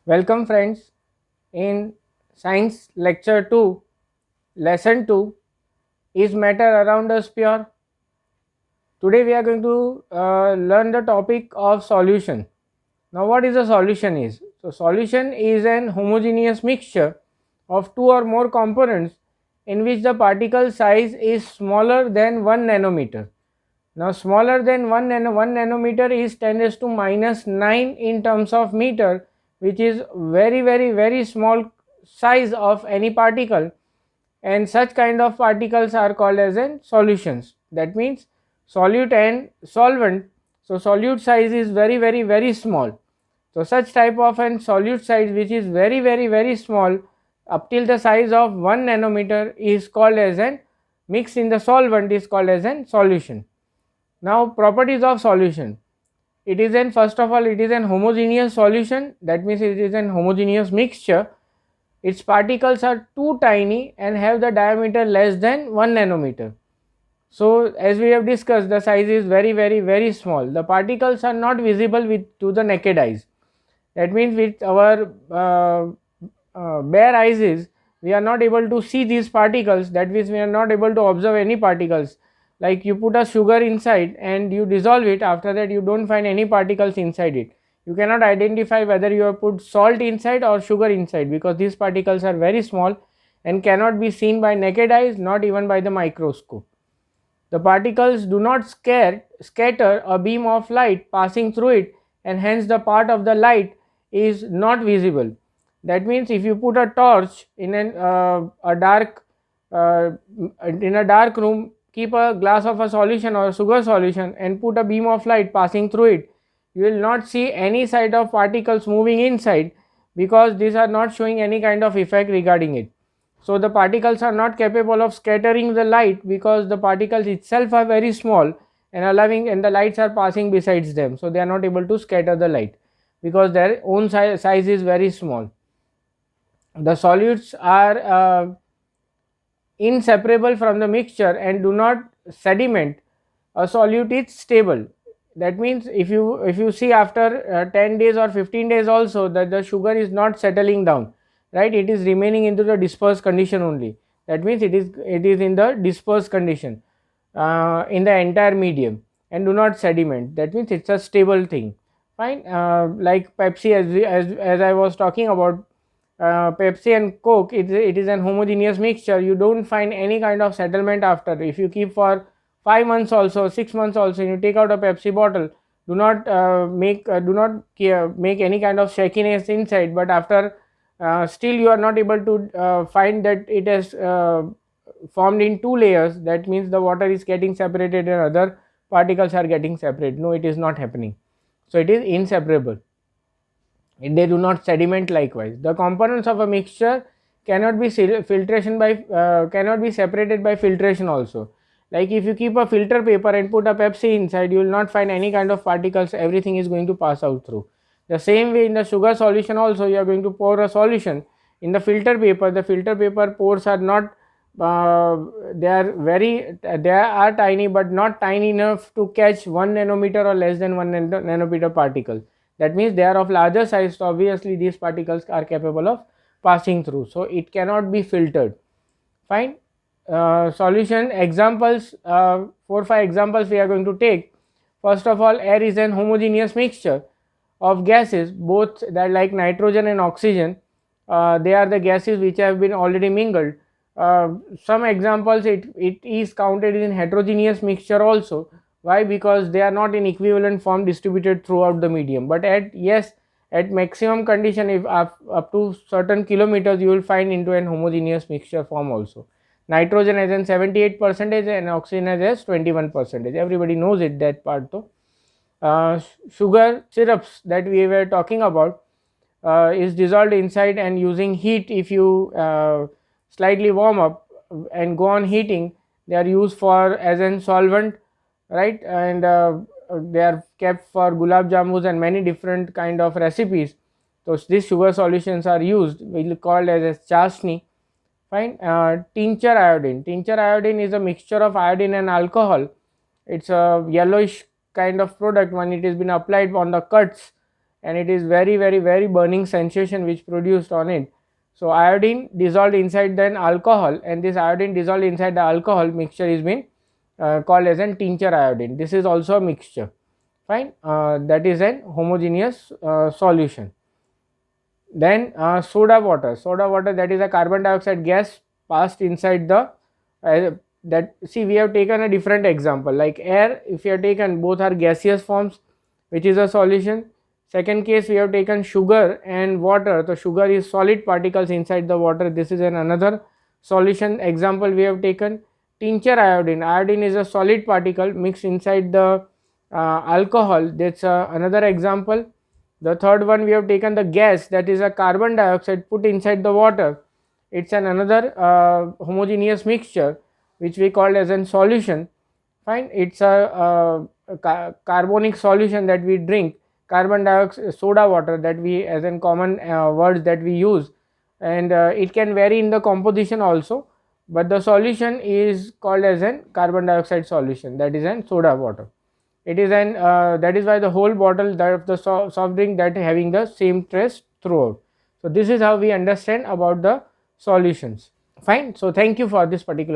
Welcome friends in Science Lecture 2, Lesson 2, Is Matter Around Us Pure? Today we are going to learn the topic of solution. Now what is a solution is? So solution is an homogeneous mixture of two or more components in which the particle size is smaller than 1 nanometer. Now smaller than 1 nanometer is 10 raised to minus 9 in terms of meter, which is very small size of any particle, and such kind of particles are called as in solutions. That means solute and solvent. So solute size is very small. So such type of an solute size which is very small up till the size of 1 nanometer is called as an mixed in the solvent is called as an solution. Now properties of solution. It is an first of all it is an homogeneous solution, that means it is an homogeneous mixture. Its particles are too tiny and have the diameter less than 1 nanometer. So as we have discussed, the size is very small. The particles are not visible to the naked eyes. That means with our bare eyes we are not able to see these particles. That means we are not able to observe any particles. Like you put a sugar inside and you dissolve it, after that you don't find any particles inside it. You cannot identify whether you have put salt inside or sugar inside, because these particles are very small and cannot be seen by naked eyes, not even by the microscope. The particles do not scatter a beam of light passing through it, and hence the part of the light is not visible. That means if you put a torch in uh, a dark room, keep a glass of a solution or a sugar solution and put a beam of light passing through it, you will not see any side of particles moving inside, because these are not showing any kind of effect regarding it. So the particles are not capable of scattering the light, because the particles itself are very small and the lights are passing besides them, so they are not able to scatter the light because their own size is very small. The solutes are inseparable from the mixture and do not sediment. A solute is stable. That means if you see after 10 days or 15 days also, that the sugar is not settling down, right, it is remaining into the dispersed condition only. That means it is in the dispersed condition in the entire medium and do not sediment. That means it's a stable thing. Fine. Like Pepsi, as I was talking about, Pepsi and Coke, it is an homogeneous mixture. You don't find any kind of settlement after. If you keep for 5 months also, 6 months also, and you take out a Pepsi bottle, do not make any kind of shakiness inside. But after still you are not able to find that it has formed in two layers. That means the water is getting separated and other particles are getting separated. No, it is not happening. So it is inseparable. They do not sediment likewise. The components of a mixture cannot be cannot be separated by filtration also. Like if you keep a filter paper and put a Pepsi inside, you will not find any kind of particles. Everything is going to pass out through. The same way in the sugar solution also, you are going to pour a solution in the filter paper. The filter paper pores are not they are tiny, but not tiny enough to catch 1 nanometer or less than 1 nanometer particle. That means they are of larger size, so obviously these particles are capable of passing through, so it cannot be filtered. Fine. Solution examples, 4-5 examples we are going to take. First of all, air is an homogeneous mixture of gases, both that like nitrogen and oxygen. They are the gases which have been already mingled. Some examples, it is counted in heterogeneous mixture also. Why? Because they are not in equivalent form distributed throughout the medium. But at maximum condition, if up to certain kilometers, you will find into an homogeneous mixture form also. Nitrogen has an 78% and oxygen has 21%. Everybody knows it, that part though. Sugar syrups that we were talking about is dissolved inside, and using heat, if you slightly warm up and go on heating, they are used for as an solvent, right, and they are kept for gulab jamuns and many different kind of recipes. So these sugar solutions are used, we called as chasni. Fine. Tincture iodine is a mixture of iodine and alcohol. It's a yellowish kind of product when it has been applied on the cuts, and it is very burning sensation which produced on it. So iodine dissolved inside then alcohol, and this iodine dissolved inside the alcohol mixture is been called as an tincture iodine. This is also a mixture, fine. That is an homogeneous solution. Then soda water, that is a carbon dioxide gas passed inside the that, see, we have taken a different example like air. If you have taken, both are gaseous forms, which is a solution. Second case, we have taken sugar and water. So sugar is solid particles inside the water. This is another solution example we have taken. Tincture iodine, iodine is a solid particle mixed inside the alcohol. That's another example. The third one, we have taken the gas, that is a carbon dioxide put inside the water. It's another homogeneous mixture which we call as a solution, fine. It's a carbonic solution that we drink, carbon dioxide, soda water, that we as in common words that we use, and it can vary in the composition also, but the solution is called as an carbon dioxide solution, that is an soda water. It is an that is why the whole bottle that of the soft drink that having the same trace throughout. So this is how we understand about the solutions, fine. So thank you for this particular